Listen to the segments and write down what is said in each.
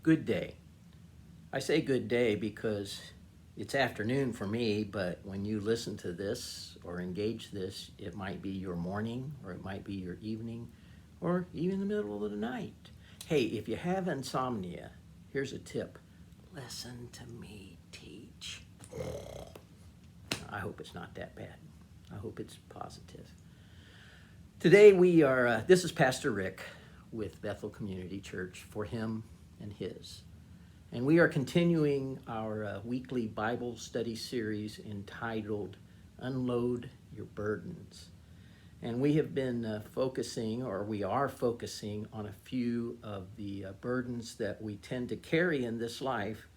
Good day. I say good day because it's afternoon for me, but when you listen to this or engage this, it might be your morning or it might be your evening or even the middle of the night. Hey, if you have insomnia, here's a tip. Listen to me teach. I hope it's not that bad. I hope it's positive. Today this is Pastor Rick with Bethel Community Church for him and his. And we are continuing our weekly Bible study series entitled Unload Your Burdens. And we have been we are focusing on a few of the burdens that we tend to carry in this life.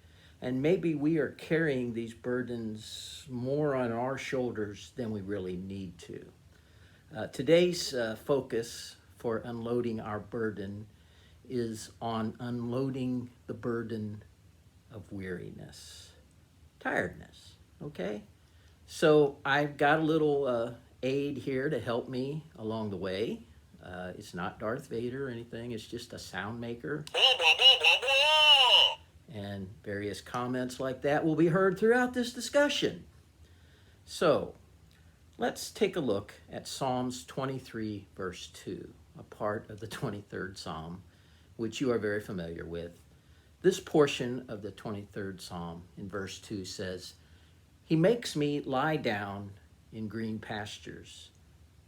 And maybe we are carrying these burdens more on our shoulders than we really need to. Today's focus for unloading our burden is on unloading the burden of weariness, tiredness, okay? So I've got a little aid here to help me along the way. It's not Darth Vader or anything, it's just a sound maker. And various comments like that will be heard throughout this discussion. So let's take a look at Psalms 23, verse 2, a part of the 23rd Psalm, which you are very familiar with. This portion of the 23rd Psalm in verse 2 says, "He makes me lie down in green pastures.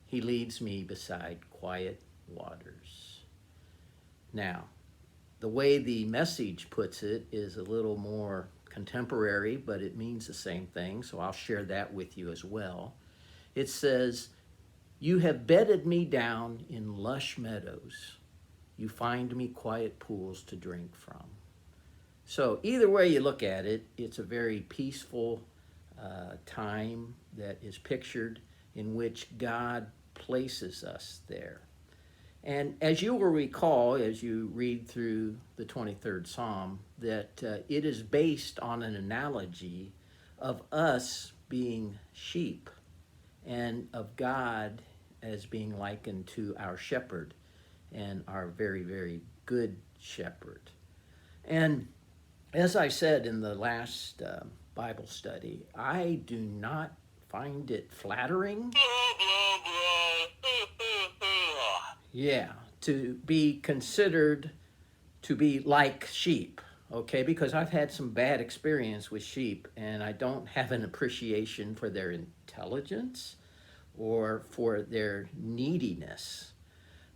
He leads me beside quiet waters." Now, the way the Message puts it is a little more contemporary, but it means the same thing, so I'll share that with you as well. It says, "You have bedded me down in lush meadows. You find me quiet pools to drink from." So either way you look at it, it's a very peaceful time that is pictured in which God places us there. And as you will recall, as you read through the 23rd Psalm, that it is based on an analogy of us being sheep and of God as being likened to our shepherd and our very, very good shepherd. And as I said in the last Bible study, I do not find it flattering, yeah, to be considered to be like sheep, okay? Because I've had some bad experience with sheep and I don't have an appreciation for their intelligence or for their neediness.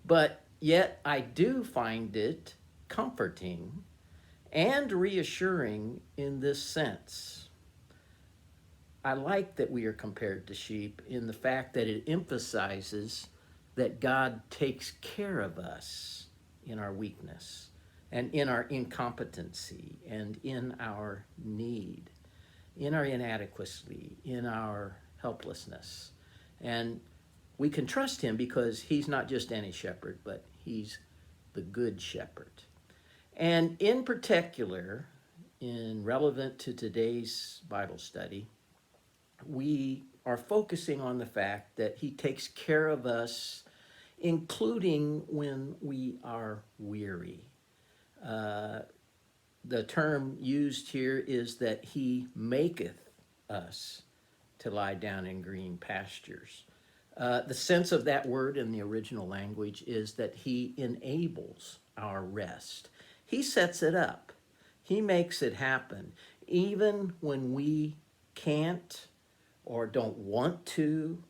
But yet I do find it comforting and reassuring in this sense. I like that we are compared to sheep in the fact that it emphasizes that God takes care of us in our weakness and in our incompetency and in our need, in our inadequacy, in our helplessness. And we can trust him because he's not just any shepherd, but he's the good shepherd. And in particular, in relevant to today's Bible study, we are focusing on the fact that he takes care of us, including when we are weary. The term used here is that he maketh us to lie down in green pastures. The sense of that word in the original language is that he enables our rest. He sets it up. He makes it happen. Even when we can't or don't want to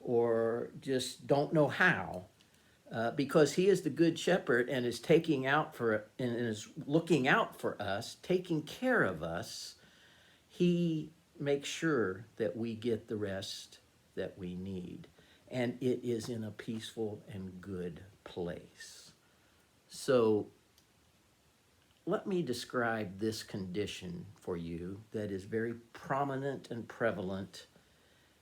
or just don't know how, because he is the good shepherd and is is looking out for us, taking care of us. He makes sure that we get the rest that we need, and it is in a peaceful and good place. So let me describe this condition for you that is very prominent and prevalent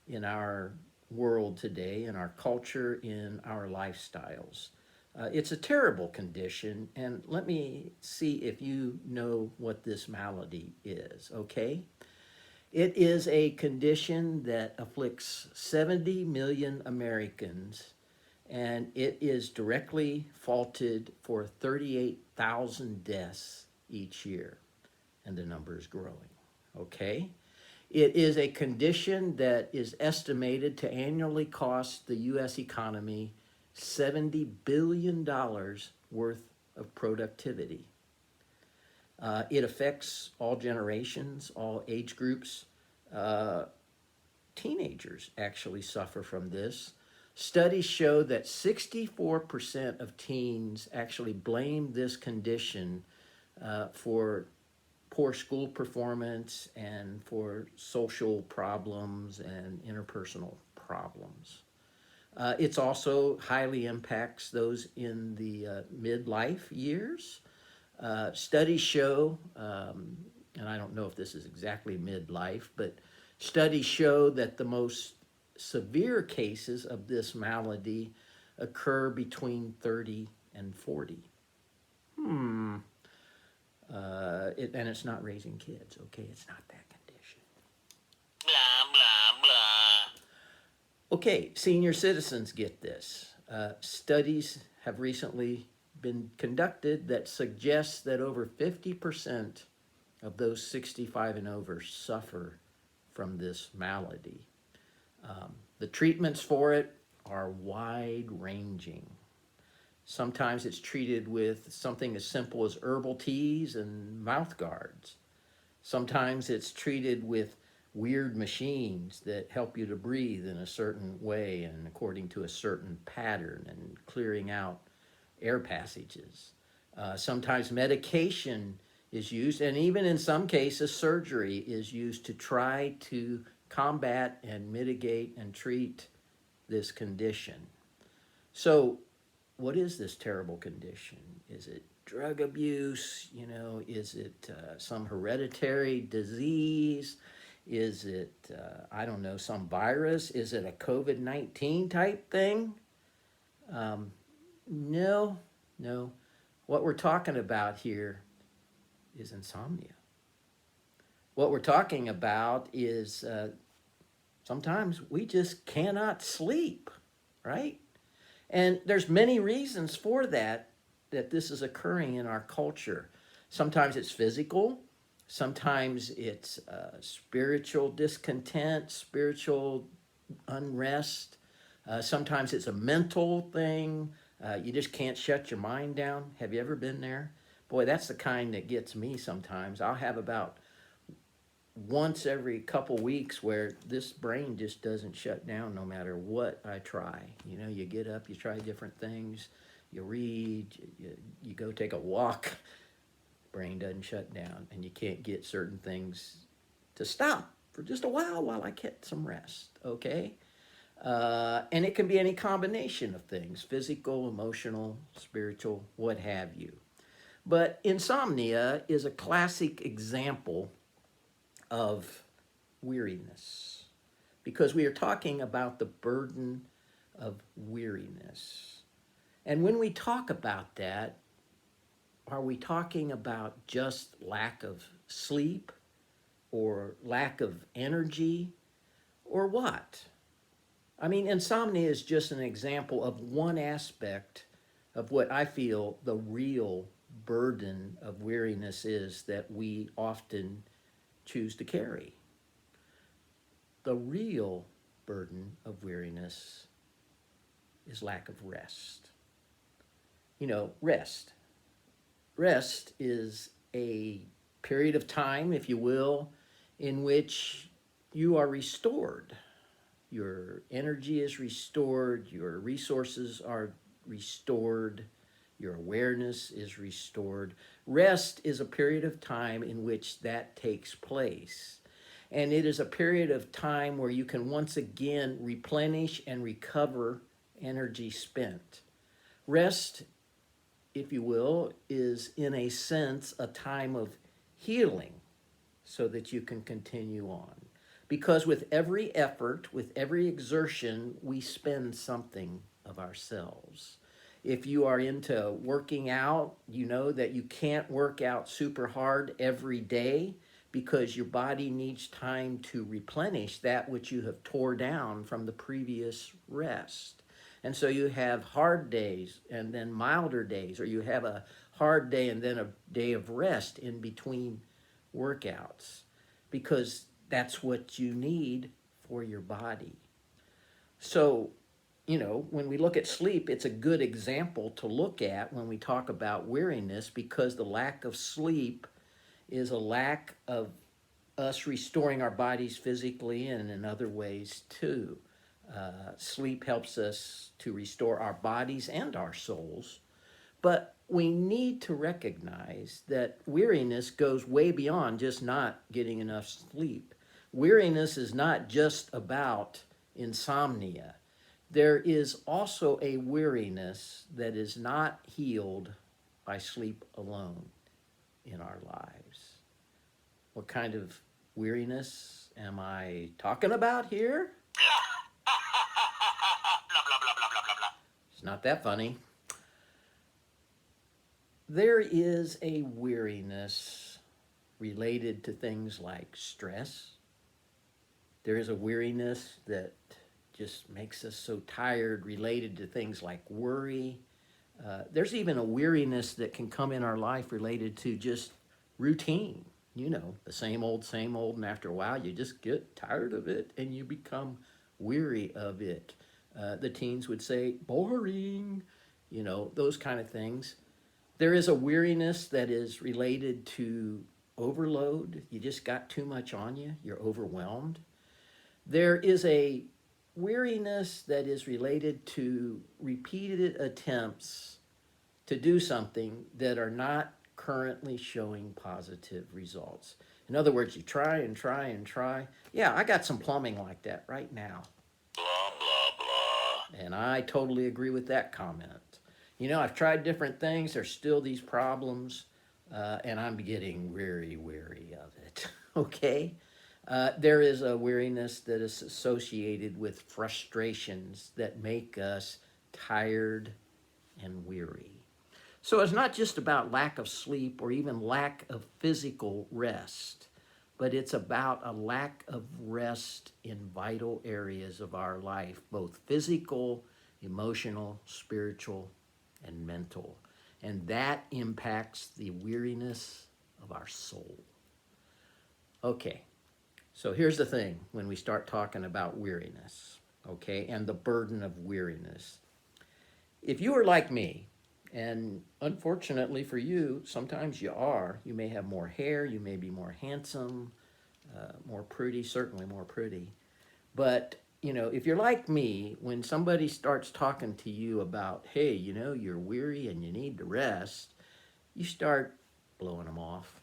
in our world today, in our culture, in our lifestyles. It's a terrible condition, and let me see if you know what this malady is, okay? It is a condition that afflicts 70 million Americans, and it is directly faulted for 38,000 deaths each year, and the number is growing. Okay? It is a condition that is estimated to annually cost the U.S. economy $70 billion worth of productivity. It affects all generations, all age groups. Teenagers actually suffer from this. Studies show that 64% of teens actually blame this condition for poor school performance and for social problems and interpersonal problems. It's also highly impacts those in the midlife years. Studies show, and I don't know if this is exactly midlife, but studies show that the most severe cases of this malady occur between 30 and 40. And it's not raising kids, okay? It's not that condition. Blah, blah, blah. Okay, senior citizens get this. Studies have recently been conducted that suggests that over 50% of those 65 and over suffer from this malady. The treatments for it are wide-ranging. Sometimes it's treated with something as simple as herbal teas and mouth guards. Sometimes it's treated with weird machines that help you to breathe in a certain way and according to a certain pattern and clearing out air passages. Sometimes medication is used, and even in some cases surgery is used to try to combat and mitigate and treat this condition. So what is this terrible condition? Is it drug abuse? Is it some hereditary disease? Is it, I don't know, some virus? Is it a COVID-19 type thing? No. What we're talking about here is insomnia. What we're talking about is sometimes we just cannot sleep, right? And there's many reasons for that this is occurring in our culture. Sometimes it's physical. Sometimes it's spiritual discontent, spiritual unrest. Sometimes it's a mental thing. You just can't shut your mind down. Have you ever been there? Boy, that's the kind that gets me sometimes. I'll have about once every couple weeks where this brain just doesn't shut down no matter what I try. You get up, you try different things, you read, you go take a walk, brain doesn't shut down, and you can't get certain things to stop for just a while I get some rest, okay? And it can be any combination of things, physical, emotional, spiritual, what have you. But insomnia is a classic example of weariness, because we are talking about the burden of weariness. And when we talk about that, are we talking about just lack of sleep or lack of energy or what? I mean, insomnia is just an example of one aspect of what I feel the real burden of weariness is that we often choose to carry. The real burden of weariness is lack of rest. Rest. Rest is a period of time, if you will, in which you are restored. Your energy is restored, your resources are restored, your awareness is restored. Rest is a period of time in which that takes place. And it is a period of time where you can once again replenish and recover energy spent. Rest, if you will, is in a sense a time of healing so that you can continue on. Because with every effort, with every exertion, we spend something of ourselves. If you are into working out, you know that you can't work out super hard every day because your body needs time to replenish that which you have tore down from the previous rest. And so you have hard days and then milder days, or you have a hard day and then a day of rest in between workouts, because that's what you need for your body. So, when we look at sleep, it's a good example to look at when we talk about weariness, because the lack of sleep is a lack of us restoring our bodies physically and in other ways too. Sleep helps us to restore our bodies and our souls, but we need to recognize that weariness goes way beyond just not getting enough sleep. Weariness is not just about insomnia. There is also a weariness that is not healed by sleep alone in our lives. What kind of weariness am I talking about here? It's not that funny. There is a weariness related to things like stress. There is a weariness that just makes us so tired related to things like worry. There's even a weariness that can come in our life related to just routine. The same old, and after a while you just get tired of it and you become weary of it. The teens would say, boring, those kind of things. There is a weariness that is related to overload. You just got too much on you. You're overwhelmed. There is a weariness that is related to repeated attempts to do something that are not currently showing positive results. In other words, you try and try and try. Yeah, I got some plumbing like that right now. Blah, blah, blah. And I totally agree with that comment. I've tried different things. There's still these problems, and I'm getting weary of it. Okay? There is a weariness that is associated with frustrations that make us tired and weary. So it's not just about lack of sleep or even lack of physical rest, but it's about a lack of rest in vital areas of our life, both physical, emotional, spiritual, and mental. And that impacts the weariness of our soul. Okay, so here's the thing when we start talking about weariness, okay, and the burden of weariness. If you are like me, and unfortunately for you, sometimes you may have more hair, you may be more handsome, more pretty, certainly more pretty. But, if you're like me, when somebody starts talking to you about, hey, you're weary and you need to rest, you start blowing them off.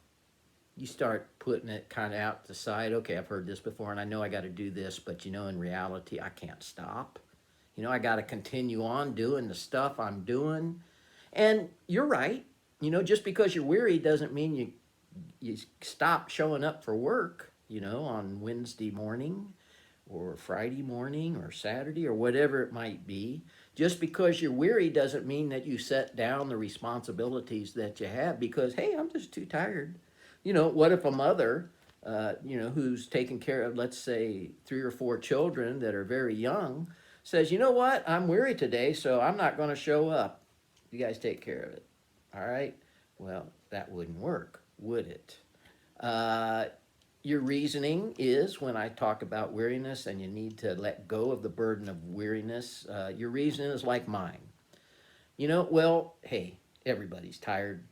You start putting it kind of out to the side. Okay, I've heard this before and I know I got to do this, but in reality, I can't stop. I got to continue on doing the stuff I'm doing. And you're right. Just because you're weary doesn't mean you stop showing up for work, on Wednesday morning or Friday morning or Saturday or whatever it might be. Just because you're weary doesn't mean that you set down the responsibilities that you have because, hey, I'm just too tired. What if a mother, who's taking care of, let's say, 3 or 4 children that are very young, says, you know what, I'm weary today, so I'm not going to show up. You guys take care of it. All right? Well, that wouldn't work, would it? Your reasoning is, when I talk about weariness and you need to let go of the burden of weariness, your reasoning is like mine. Well, hey, everybody's tired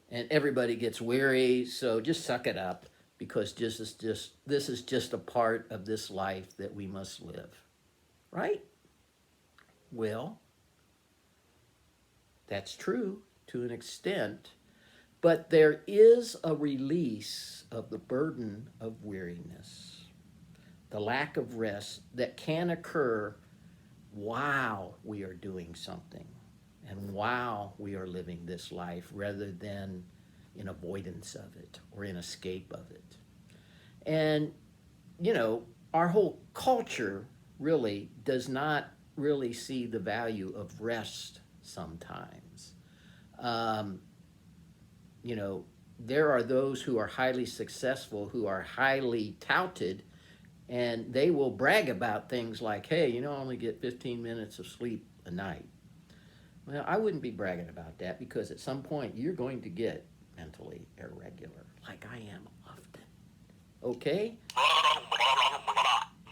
and everybody gets weary, so just suck it up because this is just a part of this life that we must live. Right? Well, that's true to an extent, but there is a release of the burden of weariness, the lack of rest that can occur while we are doing something and while we are living this life rather than in avoidance of it or in escape of it. And, our whole culture really does not really see the value of rest sometimes. There are those who are highly successful, who are highly touted, and they will brag about things like, hey, I only get 15 minutes of sleep a night. Well, I wouldn't be bragging about that because at some point you're going to get mentally irregular, like I am often. Okay?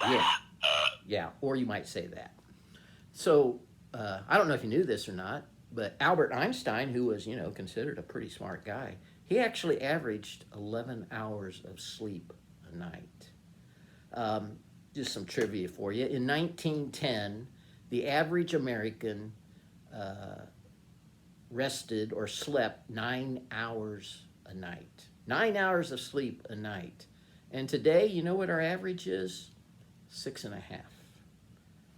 Yeah. Yeah, or you might say that. So, I don't know if you knew this or not, but Albert Einstein, who was, considered a pretty smart guy, he actually averaged 11 hours of sleep a night. Just some trivia for you. In 1910, the average American rested or slept 9 hours a night. 9 hours of sleep a night. And today, you know what our average is? 6.5.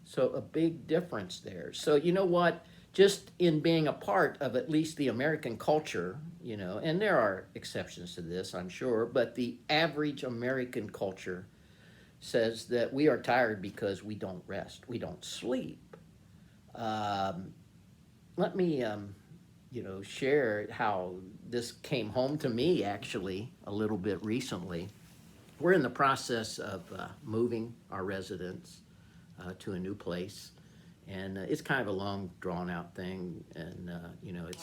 So a big difference there. So you know what? Just in being a part of at least the American culture, and there are exceptions to this, I'm sure, but the average American culture says that we are tired because we don't rest, we don't sleep. Let me, share how this came home to me actually a little bit recently. We're in the process of moving our residence to a new place, and it's kind of a long, drawn-out thing, and it's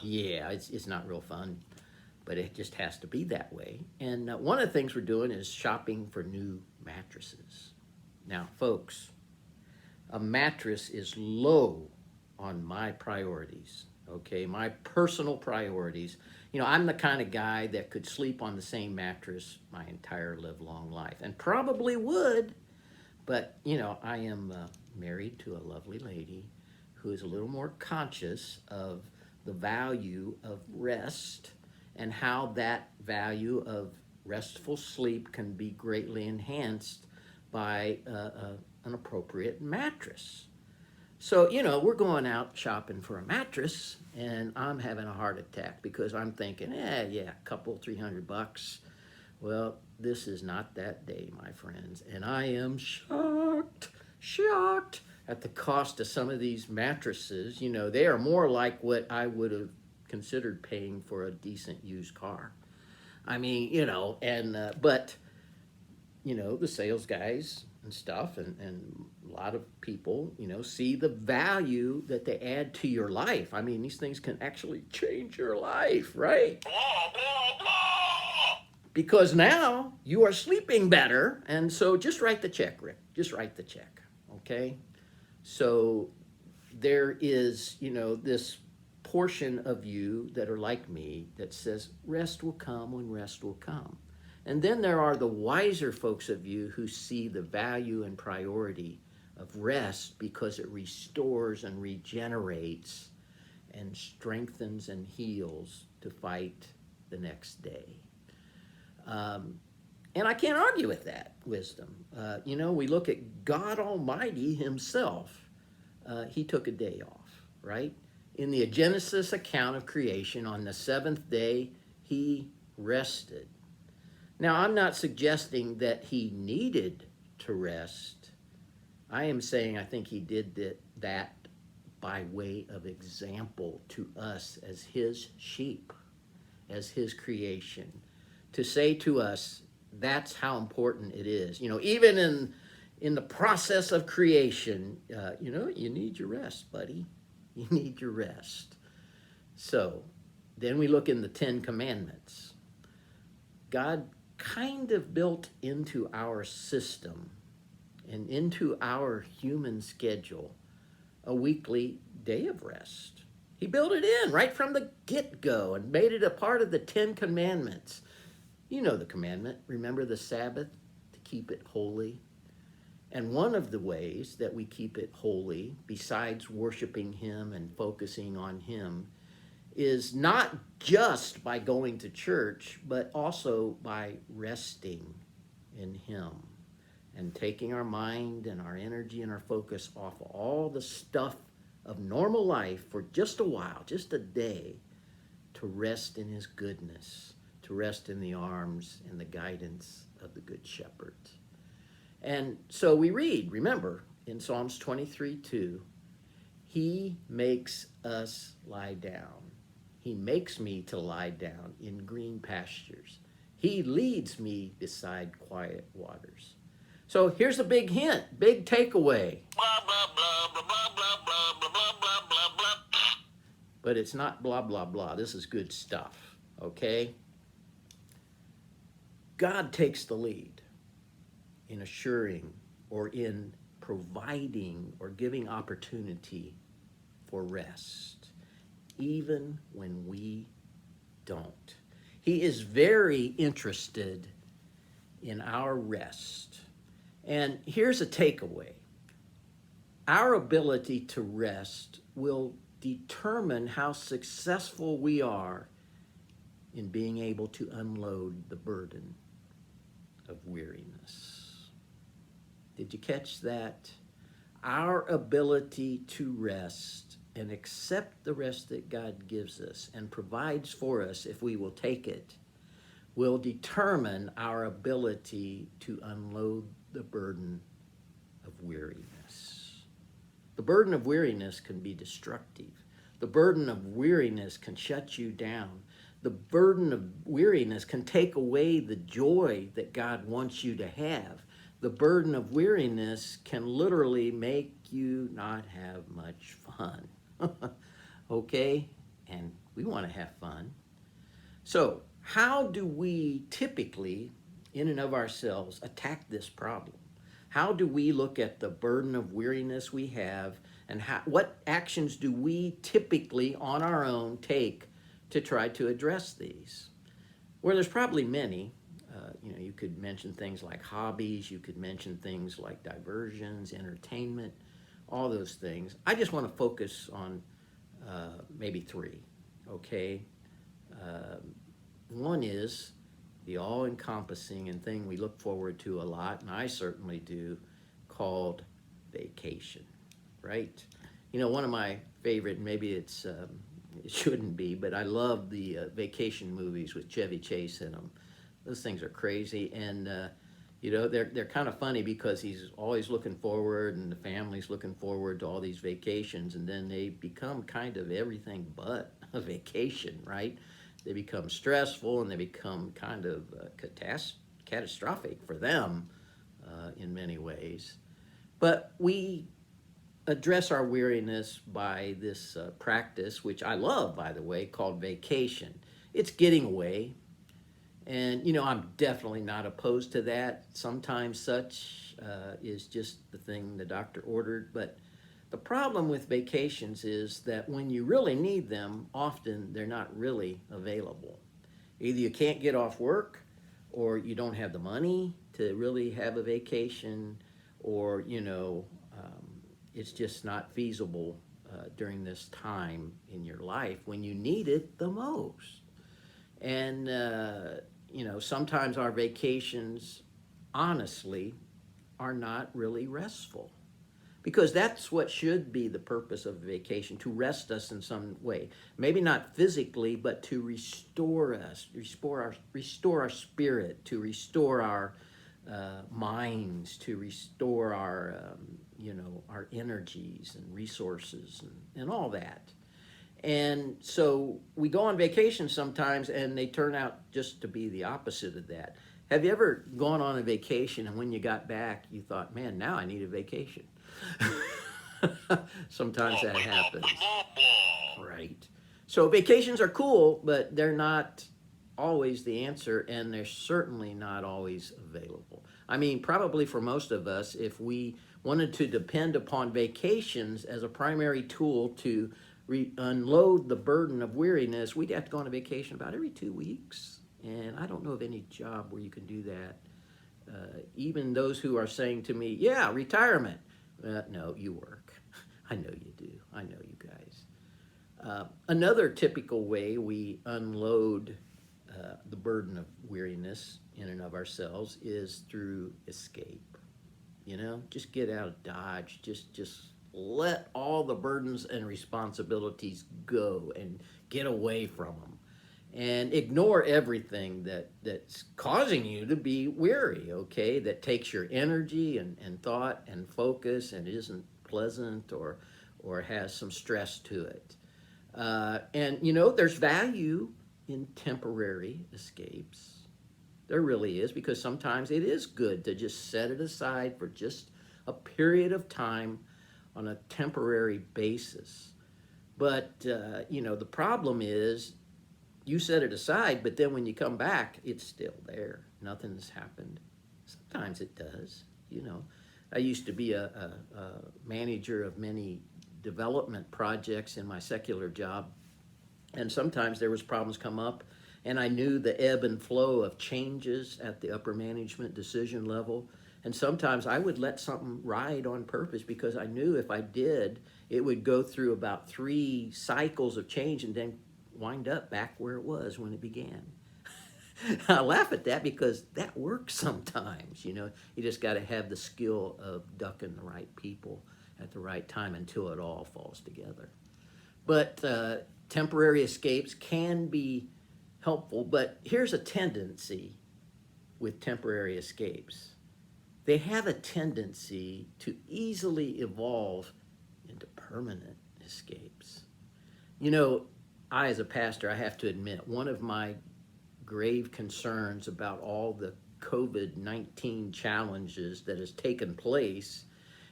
yeah, it's not real fun, but it just has to be that way. And one of the things we're doing is shopping for new mattresses. Now, folks, a mattress is low on my priorities. Okay, my personal priorities. I'm the kind of guy that could sleep on the same mattress my entire live-long life, and probably would. But, I am married to a lovely lady who is a little more conscious of the value of rest and how that value of restful sleep can be greatly enhanced by an appropriate mattress. So, we're going out shopping for a mattress, and I'm having a heart attack because I'm thinking, a couple, $300. Well, this is not that day, my friends, and I am shocked at the cost of some of these mattresses. They are more like what I would have considered paying for a decent used car. I mean, but, the sales guys and stuff and a lot of people, see the value that they add to your life. I mean, these things can actually change your life, right? Because now you are sleeping better, and so just write the check, Rick. Just write the check, okay? So there is, this portion of you that are like me that says rest will come when rest will come. And then there are the wiser folks of you who see the value and priority of rest because it restores and regenerates and strengthens and heals to fight the next day. And I can't argue with that wisdom. We look at God Almighty himself. He took a day off, right? In the Genesis account of creation, on the seventh day, he rested. Now, I'm not suggesting that he needed to rest. I am saying I think he did that by way of example to us as his sheep, as his creation, to say to us, that's how important it is. Even in the process of creation, you need your rest, buddy. You need your rest. So then we look in the 10 Commandments. God kind of built into our system and into our human schedule a weekly day of rest. He built it in right from the get-go and made it a part of the 10 Commandments. You know the commandment, remember the Sabbath, to keep it holy. And one of the ways that we keep it holy, besides worshiping him and focusing on him, is not just by going to church, but also by resting in him and taking our mind and our energy and our focus off of all the stuff of normal life for just a while, just a day, to rest in his goodness, to rest in the arms and the guidance of the Good Shepherd. And so we read, remember, in Psalms 23:2, he makes us lie down. He makes me to lie down in green pastures. He leads me beside quiet waters. So here's a big hint, big takeaway. but it's not blah, blah, blah. This is good stuff, okay? God takes the lead in assuring or in providing or giving opportunity for rest, even when we don't. He is very interested in our rest. And here's a takeaway. Our ability to rest will determine how successful we are in being able to unload the burden of weariness. Did you catch that? Our ability to rest and accept the rest that God gives us and provides for us if we will take it will determine our ability to unload the burden of weariness. The burden of weariness can be destructive. The burden of weariness can shut you down. The burden of weariness can take away the joy that God wants you to have. The burden of weariness can literally make you not have much fun. Okay? And we want to have fun. So, how do we typically, in and of ourselves, attack this problem? How do we look at the burden of weariness we have, and what actions do we typically on our own take to try to address these? Well, there's probably many. You could mention things like hobbies, you could mention things like diversions, entertainment, all those things. I just want to focus on maybe three, okay? One is the all-encompassing and thing we look forward to a lot, and I certainly do, called vacation, right? One of my favorite, maybe it shouldn't be, but I love the vacation movies with Chevy Chase in them. Those things are crazy, and they're kind of funny because he's always looking forward, and the family's looking forward to all these vacations, and then they become kind of everything but a vacation, right? They become stressful, and they become kind of catastrophic for them in many ways. But we address our weariness by this practice, which I love, by the way, called vacation. It's getting away. And, I'm definitely not opposed to that. Sometimes such is just the thing the doctor ordered. But the problem with vacations is that when you really need them, often they're not really available. Either you can't get off work, or you don't have the money to really have a vacation, or, it's just not feasible during this time in your life when you need it the most. And, sometimes our vacations, honestly, are not really restful. Because that's what should be the purpose of a vacation, to rest us in some way. Maybe not physically, but to restore us, restore our spirit, to restore our minds, to restore our, our energies and resources and all that. And so we go on vacation sometimes, and they turn out just to be the opposite of that. Have you ever gone on a vacation, and when you got back, you thought, man, now I need a vacation? Sometimes that happens. Right. So vacations are cool, but they're not always the answer, and they're certainly not always available. I mean, probably for most of us, if we wanted to depend upon vacations as a primary tool to unload the burden of weariness, we'd have to go on a vacation about every 2 weeks. And I don't know of any job where you can do that. Even those who are saying to me, yeah, retirement. No, you work. I know you do. I know you guys. Another typical way we unload the burden of weariness in and of ourselves is through escape. Just get out of Dodge. Just let all the burdens and responsibilities go and get away from them. And ignore everything that's causing you to be weary, okay? That takes your energy and thought and focus and isn't pleasant or has some stress to it. And, there's value in temporary escapes. There really is, because sometimes it is good to just set it aside for just a period of time on a temporary basis. But, the problem is you set it aside, but then when you come back, it's still there. Nothing's happened. Sometimes it does. I used to be a manager of many development projects in my secular job, and sometimes there was problems come up, and I knew the ebb and flow of changes at the upper management decision level. And sometimes I would let something ride on purpose because I knew if I did, it would go through about 3 cycles of change and then wind up back where it was when it began. I laugh at that because that works sometimes. You just got to have the skill of ducking the right people at the right time until it all falls together. But temporary escapes can be helpful, but here's a tendency with temporary escapes. They have a tendency to easily evolve into permanent escapes. I, as a pastor, I have to admit, one of my grave concerns about all the COVID-19 challenges that has taken place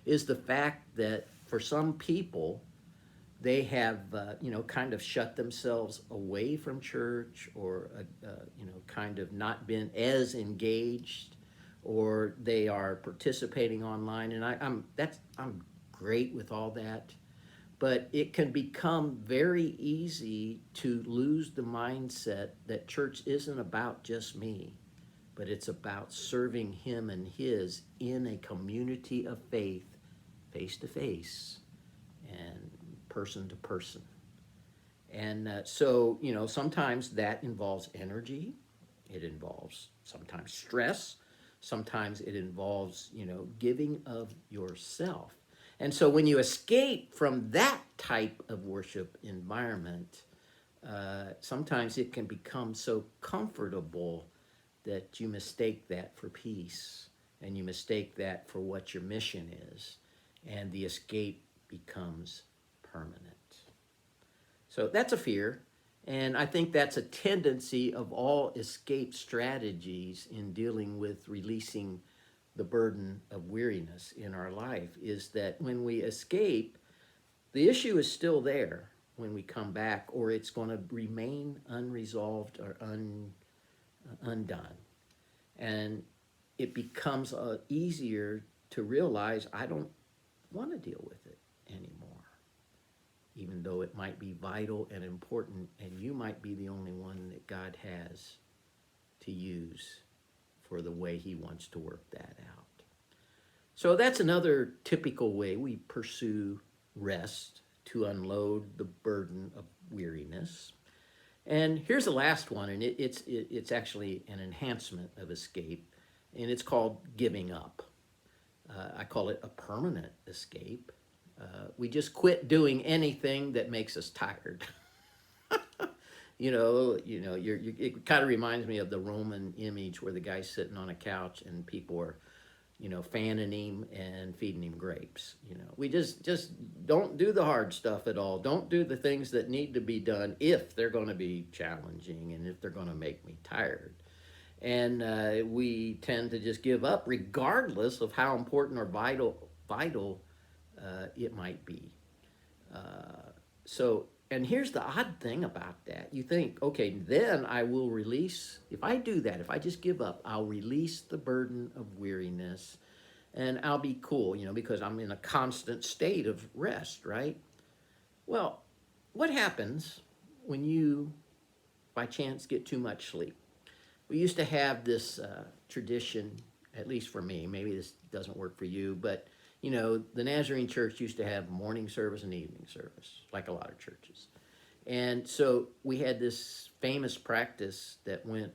is the fact that for some people, they have, kind of shut themselves away from church, or, kind of not been as engaged, or they are participating online. And I'm great with all that. But it can become very easy to lose the mindset that church isn't about just me, but it's about serving him and his in a community of faith, face to face and person to person. And so, sometimes that involves energy. It involves sometimes stress. Sometimes it involves, giving of yourself. And so when you escape from that type of worship environment, sometimes it can become so comfortable that you mistake that for peace, and you mistake that for what your mission is, and the escape becomes permanent. So that's a fear, and I think that's a tendency of all escape strategies in dealing with releasing the burden of weariness in our life, is that when we escape, the issue is still there when we come back, or it's going to remain unresolved or undone. And it becomes easier to realize I don't want to deal with it anymore, even though it might be vital and important, and you might be the only one that God has to use for the way he wants to work that out. So that's another typical way we pursue rest, to unload the burden of weariness. And here's the last one, and it's actually an enhancement of escape, and it's called giving up. I call it a permanent escape. We just quit doing anything that makes us tired. It kind of reminds me of the Roman image where the guy's sitting on a couch and people are, fanning him and feeding him grapes. We just don't do the hard stuff at all. Don't do the things that need to be done if they're going to be challenging and if they're going to make me tired. And we tend to just give up regardless of how important or vital it might be. And here's the odd thing about that. You think, okay, then I will release, if I do that, if I just give up, I'll release the burden of weariness and I'll be cool, because I'm in a constant state of rest, right? Well, what happens when you, by chance, get too much sleep? We used to have this tradition, at least for me, maybe this doesn't work for you, but the Nazarene church used to have morning service and evening service, like a lot of churches. And so we had this famous practice that went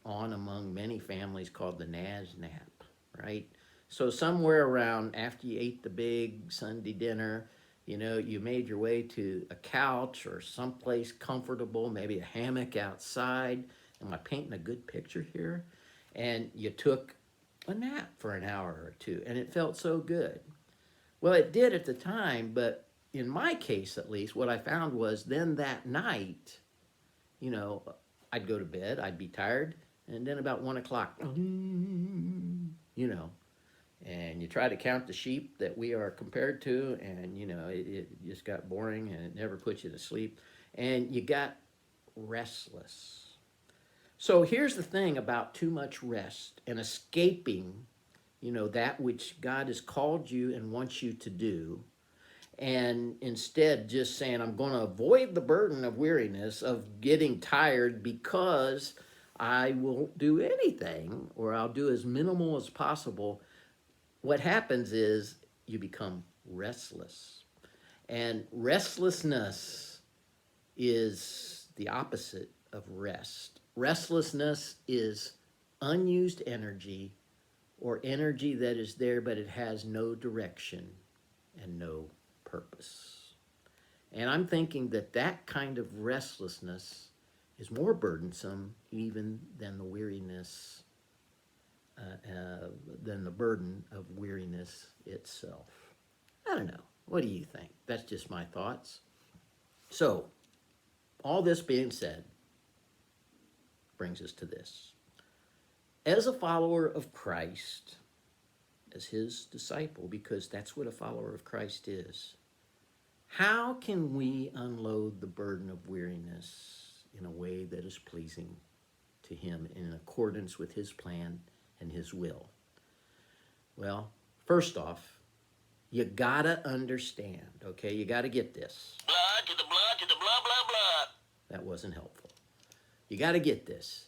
on among many families called the Naz nap, right? So somewhere around after you ate the big Sunday dinner, you made your way to a couch or someplace comfortable, maybe a hammock outside. Am I painting a good picture here? And you took a nap for an hour or two, and it felt so good. Well, it did at the time, but in my case, at least, what I found was then that night, I'd go to bed, I'd be tired, and then about 1 o'clock, And you try to count the sheep that we are compared to, and it just got boring and it never puts you to sleep. And you got restless. So here's the thing about too much rest and escaping, that which God has called you and wants you to do, and instead just saying, I'm going to avoid the burden of weariness, of getting tired, because I won't do anything, or I'll do as minimal as possible. What happens is you become restless. And restlessness is the opposite of rest. Restlessness is unused energy, or energy that is there but it has no direction and no purpose. And I'm thinking that kind of restlessness is more burdensome even than the weariness, than the burden of weariness itself. I don't know. What do you think? That's just my thoughts. So, all this being said, brings us to this. As a follower of Christ, as his disciple, because that's what a follower of Christ is, how can we unload the burden of weariness in a way that is pleasing to him, in accordance with his plan and his will? Well, first off, you gotta understand, okay? You gotta get this. Blood to the blood to the blah, blah, blah. That wasn't helpful. You gotta get this,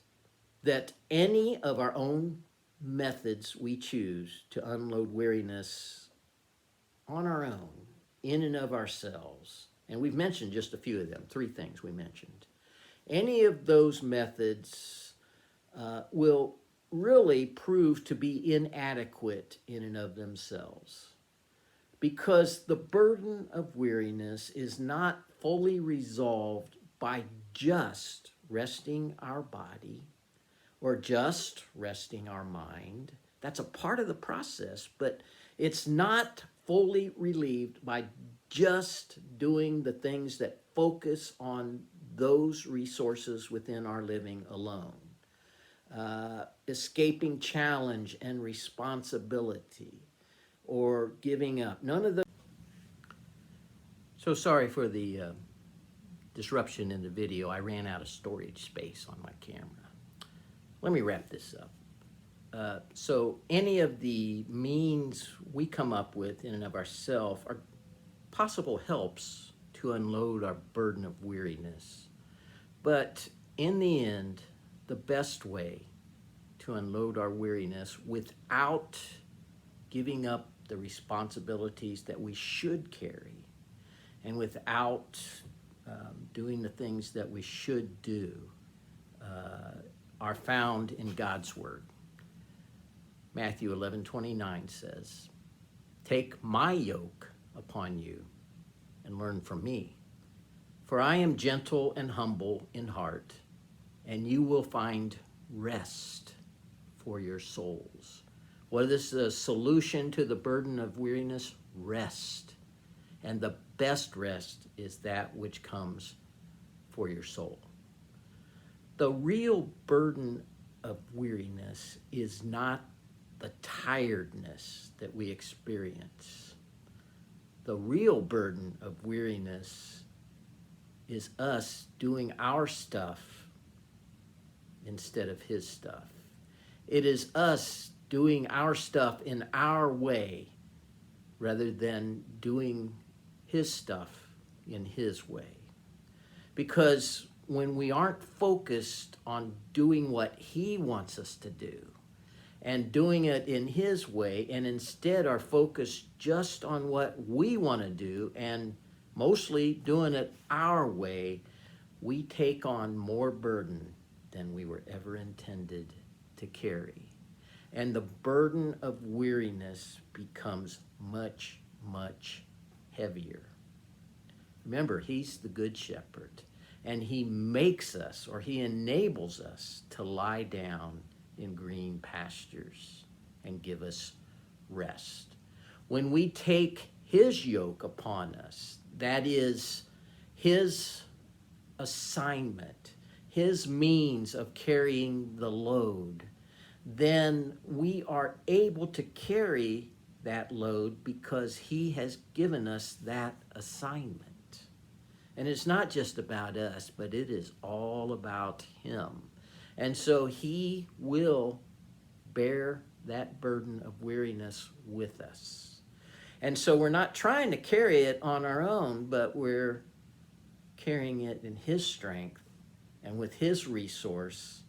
that any of our own methods we choose to unload weariness on our own, in and of ourselves, and we've mentioned just a few of them, 3 things we mentioned. Any of those methods will really prove to be inadequate in and of themselves, because the burden of weariness is not fully resolved by just resting our body or just resting our mind. That's a part of the process, but it's not fully relieved by just doing the things that focus on those resources within our living alone. Escaping challenge and responsibility, or giving up. None of the... So sorry for the disruption in the video. I ran out of storage space on my camera. Let me wrap this up. So any of the means we come up with in and of ourselves are possible helps to unload our burden of weariness. But in the end, the best way to unload our weariness without giving up the responsibilities that we should carry, and without doing the things that we should do, are found in God's Word. Matthew 11:29 says, "Take my yoke upon you and learn from me, for I am gentle and humble in heart, and you will find rest for your souls." What is the solution to the burden of weariness? Rest. And the best rest is that which comes for your soul. The real burden of weariness is not the tiredness that we experience. The real burden of weariness is us doing our stuff instead of his stuff. It is us doing our stuff in our way rather than doing his stuff in his way. Because when we aren't focused on doing what he wants us to do and doing it in his way, and instead are focused just on what we want to do and mostly doing it our way, we take on more burden than we were ever intended to carry. And the burden of weariness becomes much, much heavier. Remember, he's the good shepherd, and he makes us, or he enables us to lie down in green pastures and give us rest. When we take his yoke upon us, that is his assignment, his means of carrying the load, then we are able to carry that load because he has given us that assignment. And it's not just about us, but it is all about him. And so he will bear that burden of weariness with us. And so we're not trying to carry it on our own, but we're carrying it in his strength and with his resource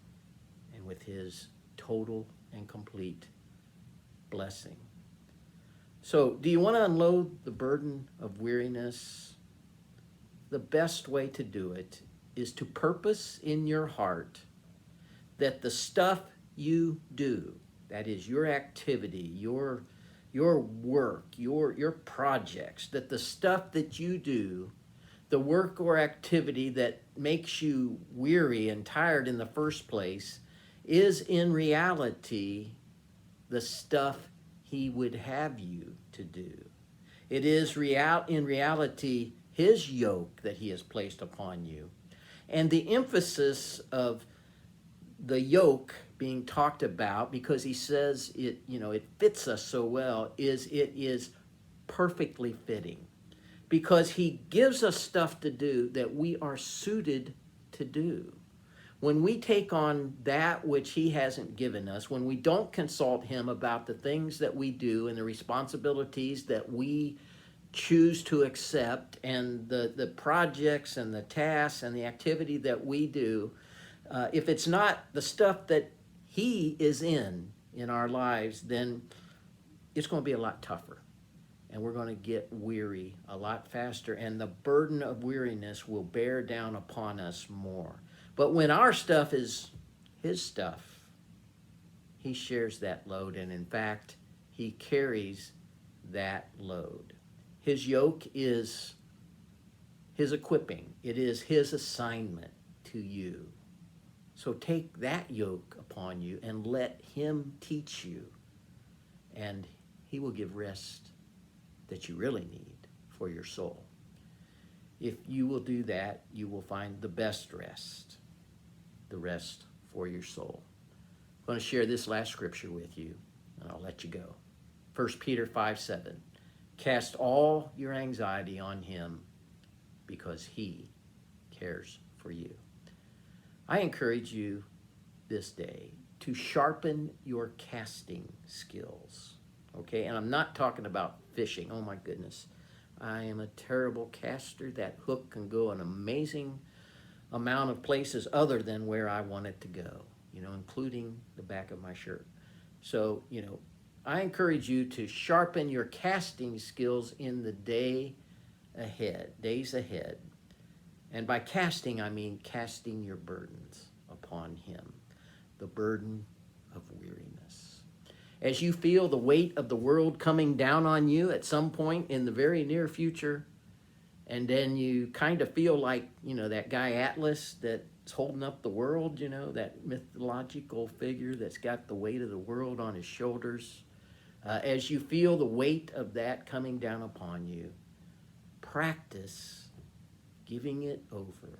and with his total and complete blessing. So, do you want to unload the burden of weariness? The best way to do it is to purpose in your heart that the stuff you do, that is your activity, your work, your projects, that the stuff that you do, the work or activity that makes you weary and tired in the first place, is in reality the stuff he would have you to do. It is in reality his yoke that he has placed upon you. And the emphasis of the yoke being talked about, because he says it fits us so well, is it is perfectly fitting. Because he gives us stuff to do that we are suited to do. When we take on that which he hasn't given us, when we don't consult him about the things that we do and the responsibilities that we choose to accept and the projects and the tasks and the activity that we do, if it's not the stuff that he is in our lives, then it's going to be a lot tougher. And we're going to get weary a lot faster, and the burden of weariness will bear down upon us more. But when our stuff is his stuff, he shares that load, and in fact, he carries that load. His yoke is his equipping. It is his assignment to you. So take that yoke upon you and let him teach you, and he will give rest that you really need for your soul. If you will do that, you will find the best rest, the rest for your soul. I'm going to share this last scripture with you, and I'll let you go. 1 Peter 5:7. Cast all your anxiety on him because he cares for you. I encourage you this day to sharpen your casting skills. Okay, and I'm not talking about fishing. Oh my goodness. I am a terrible caster. That hook can go an amazing amount of places other than where I want it to go, including the back of my shirt. So, I encourage you to sharpen your casting skills in the days ahead. And by casting, I mean casting your burdens upon him, the burden of weariness. As you feel the weight of the world coming down on you at some point in the very near future, and then you kind of feel like, that guy Atlas that's holding up the world, that mythological figure that's got the weight of the world on his shoulders. As you feel the weight of that coming down upon you, practice giving it over,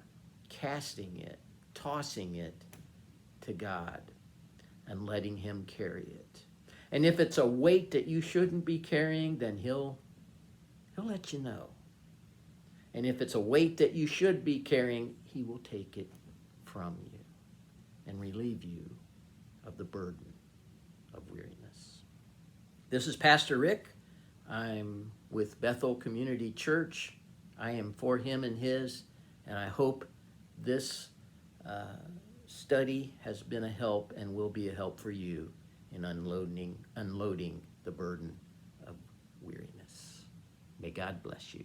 casting it, tossing it to God, and letting him carry it. And if it's a weight that you shouldn't be carrying, then he'll let you know. And if it's a weight that you should be carrying, he will take it from you and relieve you of the burden of weariness. This is Pastor Rick. I'm with Bethel Community Church. I am for him and his, and I hope this study has been a help and will be a help for you in unloading the burden of weariness. May God bless you.